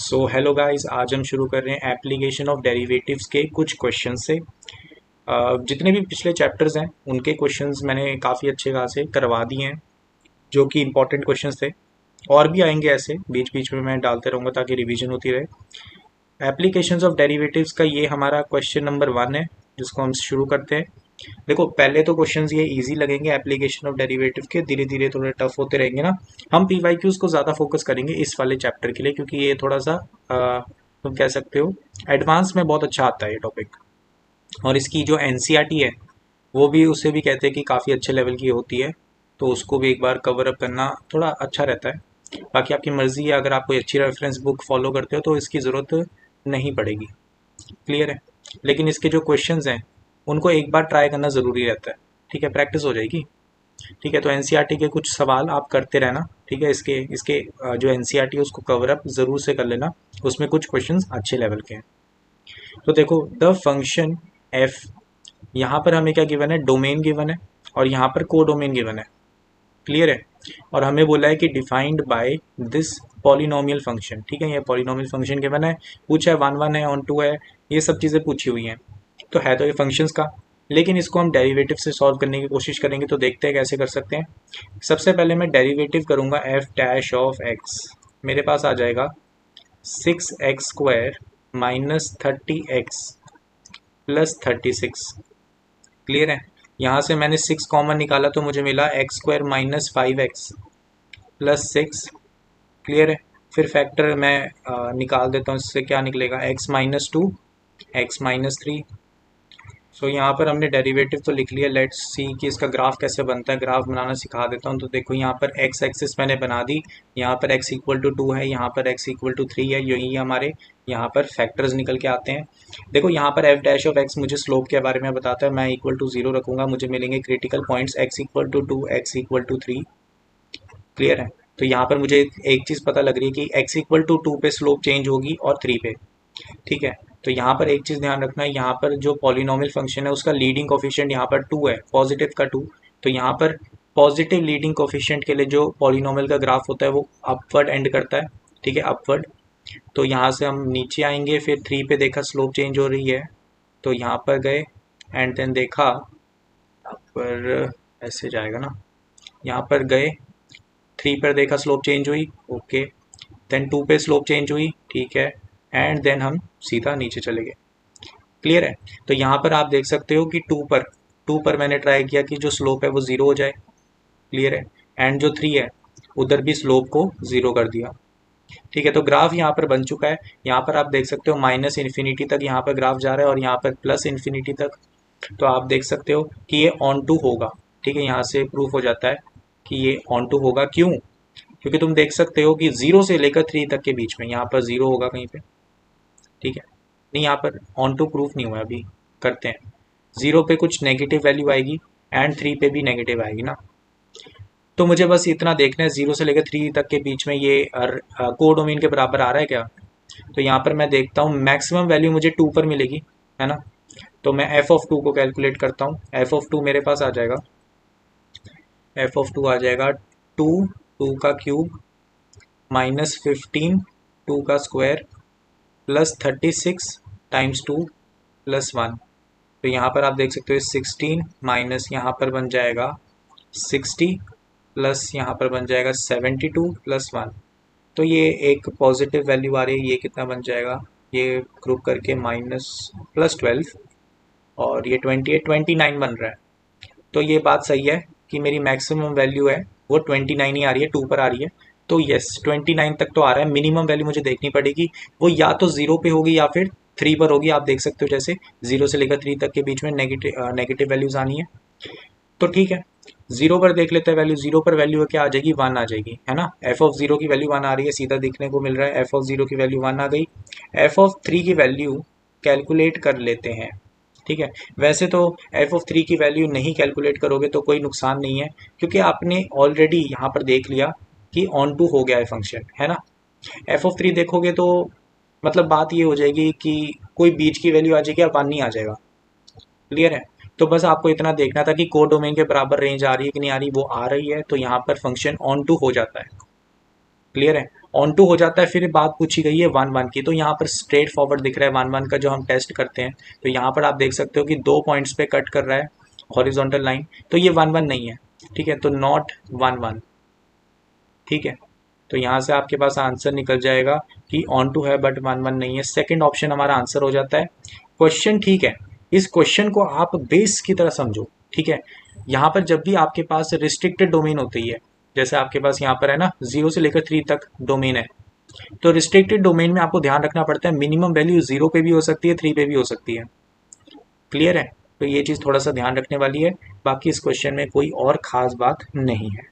So hello guys, आज हम शुरू कर रहे हैं एप्लीकेशन ऑफ डेरिवेटिव्स के कुछ क्वेश्चन से। जितने भी पिछले चैप्टर्स हैं उनके क्वेश्चंस मैंने काफ़ी अच्छे खासे करवा दिए हैं, जो कि इंपॉर्टेंट क्वेश्चंस थे। और भी आएंगे ऐसे, बीच बीच में मैं डालते रहूँगा ताकि रिवीजन होती रहे। एप्लीकेशंस ऑफ डेरिवेटिव्स का ये हमारा क्वेश्चन नंबर 1 है, जिसको हम शुरू करते हैं। देखो, पहले तो क्वेश्चंस ये इजी लगेंगे एप्लीकेशन ऑफ डेरिवेटिव के, धीरे धीरे थोड़े टफ होते रहेंगे ना। हम पीवाईक्यूज को ज़्यादा फोकस करेंगे इस वाले चैप्टर के लिए, क्योंकि ये थोड़ा सा तुम कह सकते हो एडवांस में बहुत अच्छा आता है ये टॉपिक। और इसकी जो एनसीईआरटी है वो भी, उसे भी कहते हैं कि काफ़ी अच्छे लेवल की होती है, तो उसको भी एक बार कवर अप करना थोड़ा अच्छा रहता है। बाकी आपकी मर्जी है, अगर आप कोई अच्छी रेफरेंस बुक फॉलो करते हो तो इसकी ज़रूरत नहीं पड़ेगी। क्लियर है। लेकिन इसके जो क्वेश्चंस हैं उनको एक बार ट्राई करना ज़रूरी रहता है, ठीक है, प्रैक्टिस हो जाएगी। ठीक है, तो एनसीईआरटी के कुछ सवाल आप करते रहना, ठीक है। इसके इसके जो एनसीईआरटी है उसको कवर अप ज़रूर से कर लेना, उसमें कुछ क्वेश्चंस अच्छे लेवल के हैं। तो देखो, द फंक्शन एफ, यहाँ पर हमें क्या गिवन है, डोमेन गिवन है, और यहाँ पर को डोमेन गिवन है। क्लियर है। और हमें बोला है कि defined by this polynomial function, ठीक है, ये पॉलिनोमियल फंक्शन गिवन है, पूछा है 1 1 है, ऑन 2 है, ये सब चीज़ें पूछी हुई हैं। तो है तो ये फंक्शंस का, लेकिन इसको हम डेरिवेटिव से सॉल्व करने की कोशिश करेंगे। तो देखते हैं कैसे कर सकते हैं। सबसे पहले मैं डेरिवेटिव करूंगा एफ डैश ऑफ एक्स। मेरे पास आ जाएगा 6x² minus 30x plus 36। Clear है। यहाँ से मैंने 6 कॉमन निकाला तो मुझे मिला x² minus 5x plus 6। Clear है। फिर फैक्टर मैं निकाल देता हूँ, इससे क्या निकलेगा, x माइनस 2, x माइनस 3। सो यहाँ पर हमने डेरिवेटिव तो लिख लिया। लेट्स सी कि इसका ग्राफ कैसे बनता है। ग्राफ बनाना सिखा देता हूँ। तो देखो, यहाँ पर x एक्सिस मैंने बना दी, यहाँ पर x इक्वल टू 2 है, यहाँ पर x इक्वल टू 3 है, यही हमारे यहाँ पर फैक्टर्स निकल के आते हैं। देखो, यहाँ पर f डैश ऑफ x मुझे स्लोप के बारे में बताता है। मैं इक्वल टू 0 रखूँगा, मुझे मिलेंगे critical points x equal to 2, x equal to 3। Clear है। तो यहाँ पर मुझे एक चीज़ पता लग रही है कि x इक्वल टू 2 पे स्लोप चेंज होगी और 3 पे। ठीक है। तो यहाँ पर एक चीज़ ध्यान रखना है, यहाँ पर जो पॉलिनोमियल फंक्शन है उसका लीडिंग कोफिशिएंट यहाँ पर 2 है, पॉजिटिव का 2। तो यहाँ पर पॉजिटिव लीडिंग कोफिशिएंट के लिए जो पॉलिनोमियल का ग्राफ होता है वो अपवर्ड एंड करता है, ठीक है, अपवर्ड। तो यहाँ से हम नीचे आएंगे, फिर 3 पे देखा स्लोप चेंज हो रही है, तो यहाँ पर गए एंड देन देखा पर ऐसे जाएगा ना, यहाँ पर गए, 3 पर देखा स्लोप चेंज हुई, ओके, देन 2 पे स्लोप चेंज हुई, ठीक है, एंड देन हम सीधा नीचे चले गए। क्लियर है। तो यहाँ पर आप देख सकते हो कि 2 पर मैंने ट्राई किया कि जो स्लोप है वो 0 हो जाए। क्लियर है। एंड जो 3 है उधर भी स्लोप को 0 कर दिया। ठीक है। तो ग्राफ यहाँ पर बन चुका है। यहाँ पर आप देख सकते हो माइनस इन्फिनिटी तक यहाँ पर ग्राफ जा रहा है और यहाँ पर प्लस इन्फिनिटी तक। तो आप देख सकते हो कि ये ऑन टू होगा। ठीक है, यहाँ से प्रूफ हो जाता है कि ये ऑन टू होगा। क्यों? क्योंकि तुम देख सकते हो कि 0 से लेकर 3 तक के बीच में यहाँ पर 0 होगा कहीं पे। ठीक है। नहीं, यहाँ पर ऑन टू प्रूफ नहीं हुआ, अभी करते हैं। 0 पे कुछ नेगेटिव वैल्यू आएगी एंड 3 पे भी नेगेटिव आएगी ना। तो मुझे बस इतना देखना है, 0 से लेकर 3 तक के बीच में ये कोडोमेन के बराबर आ रहा है क्या। तो यहाँ पर मैं देखता हूँ मैक्सिमम वैल्यू मुझे 2 पर मिलेगी, है ना। तो मैं एफ ऑफ 2 को कैलकुलेट करता हूँ। एफ ऑफ 2 मेरे पास आ जाएगा, एफ ऑफ 2 आ जाएगा 2, 2 का क्यूब माइनस 15, 2 का स्क्वायर प्लस 36 टाइम्स 2 प्लस 1। तो यहाँ पर आप देख सकते हो 16 माइनस यहाँ पर बन जाएगा 60 प्लस यहाँ पर बन जाएगा 72 प्लस 1। तो ये एक पॉजिटिव वैल्यू आ रही है। ये कितना बन जाएगा, ये ग्रुप करके माइनस प्लस 12 और ये 28, 29 बन रहा है। तो ये बात सही है कि मेरी मैक्सिमम वैल्यू है वो 29 ही आ रही है, 2 पर आ रही है। तो यस, 29 तक तो आ रहा है। मिनिमम वैल्यू मुझे देखनी पड़ेगी, वो या तो 0 पे होगी या फिर 3 पर होगी। आप देख सकते हो जैसे 0 से लेकर 3 तक के बीच में नेगेटिव वैल्यूज आनी है। तो ठीक है, 0 पर देख लेते हैं वैल्यू। 0 पर वैल्यू क्या आ जाएगी, 1 आ जाएगी, है ना। एफ ऑफ 0 की वैल्यू 1 आ रही है, सीधा देखने को मिल रहा है। एफ ऑफ 0 की वैल्यू 1 आ गई। एफ ऑफ 3 की वैल्यू कैलकुलेट कर लेते हैं। ठीक है। वैसे तो एफ ऑफ 3 की वैल्यू नहीं कैलकुलेट करोगे तो कोई नुकसान नहीं है, क्योंकि आपने ऑलरेडी यहाँ पर देख लिया कि ऑन टू हो गया है फंक्शन, है ना। एफ ऑफ 3 देखोगे तो मतलब बात ये हो जाएगी कि कोई बीच की वैल्यू आ जाएगी या 1 नहीं आ जाएगा। क्लियर है। तो बस आपको इतना देखना था कि को डोमेन के बराबर रेंज आ रही है कि नहीं आ रही, वो आ रही है, तो यहाँ पर फंक्शन ऑन टू हो जाता है। क्लियर है। ऑन टू हो जाता है, फिर बात पूछी गई है 1 1 की, तो यहाँ पर स्ट्रेट फॉरवर्ड दिख रहा है 1 1 का जो हम टेस्ट करते हैं। तो यहाँ पर आप देख सकते हो कि 2 पॉइंट्स पे कट कर रहा है हॉरिजॉन्टल लाइन, तो ये 1 1 नहीं है, ठीक है, तो नॉट 1 1, ठीक है। तो यहाँ से आपके पास आंसर निकल जाएगा कि ऑन टू है बट 1 1 नहीं है, सेकेंड ऑप्शन हमारा आंसर हो जाता है। क्वेश्चन ठीक है, इस क्वेश्चन को आप बेस की तरह समझो, ठीक है। यहाँ पर जब भी आपके पास रिस्ट्रिक्टेड डोमेन होती है, जैसे आपके पास यहाँ पर है ना 0 से लेकर 3 तक डोमेन है, तो रिस्ट्रिक्टेड डोमेन में आपको ध्यान रखना पड़ता है मिनिमम वैल्यू 0 पे भी हो सकती है, 3 पे भी हो सकती है। क्लियर है? तो ये चीज़ थोड़ा सा ध्यान रखने वाली है, बाकी इस क्वेश्चन में कोई और खास बात नहीं है।